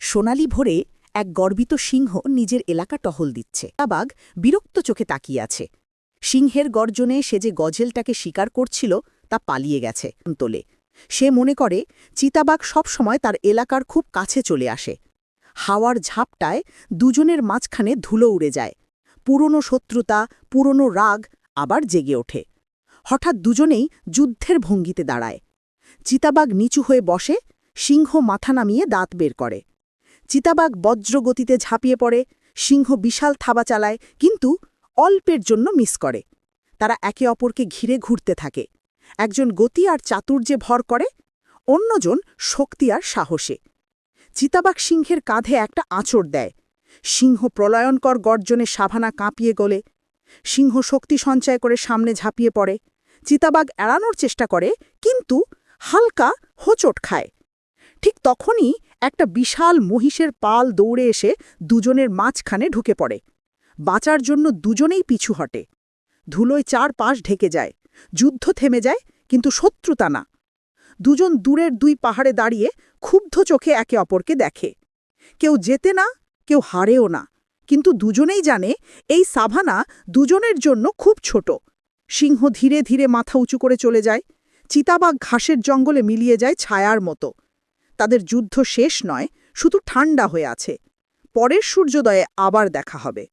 সোনালি ভোরে এক গর্বিত সিংহ নিজের এলাকা টহল দিচ্ছে। চিতাবাঘ বিরক্ত চোখে তাকিয়ে আছে। সিংহের গর্জনে সে যে গজেলটাকে শিকার করছিল তা পালিয়ে গেছে তোলে। সে মনে করে চিতাবাঘ সবসময় তার এলাকার খুব কাছে চলে আসে। হাওয়ার ঝাপটায় দুজনের মাঝখানে ধুলো উড়ে যায়। পুরনো শত্রুতা, পুরনো রাগ আবার জেগে ওঠে। হঠাৎ দুজনেই যুদ্ধের ভঙ্গিতে দাঁড়ায়। চিতাবাঘ নিচু হয়ে বসে, সিংহ মাথা নামিয়ে দাঁত বের করে। চিতাবাঘ বজ্রগতিতে ঝাঁপিয়ে পড়ে, সিংহ বিশাল থাবা চালায়, কিন্তু অল্পের জন্য মিস করে। তারা একে অপরকে ঘিরে ঘুরতে থাকে। একজন গতি আর চাতুর্যে ভর করে, অন্যজন শক্তি আর সাহসে। চিতাবাঘ সিংহের কাঁধে একটা আঁচড় দেয়। সিংহ প্রলয়নকর গর্জনে সাভানা কাঁপিয়ে গলে। সিংহ শক্তি সঞ্চয় করে সামনে ঝাঁপিয়ে পড়ে। চিতাবাঘ এড়ানোর চেষ্টা করে, কিন্তু হালকা হোঁচট খায়। ঠিক তখনই একটা বিশাল মহিষের পাল দৌড়ে এসে দুজনের মাঝখানে ঢুকে পড়ে। বাঁচার জন্য দুজনেই পিছু হটে। ধুলোয় চারপাশ ঢেকে যায়। যুদ্ধ থেমে যায়, কিন্তু শত্রুতা না। দুজন দূরের দুই পাহাড়ে দাঁড়িয়ে ক্ষুব্ধ চোখে একে অপরকে দেখে। কেউ জেতে না, কেউ হারেও না, কিন্তু দুজনেই জানে এই সাভানা দুজনের জন্য খুব ছোট। সিংহ ধীরে ধীরে মাথা উঁচু করে চলে যায়। চিতাবাঘ ঘাসের জঙ্গলে মিলিয়ে যায় ছায়ার মতো। তাদের যুদ্ধ শেষ নয়, শুধু ঠান্ডা হয়ে আছে। পরের সূর্যোদয়ে আবার দেখা হবে।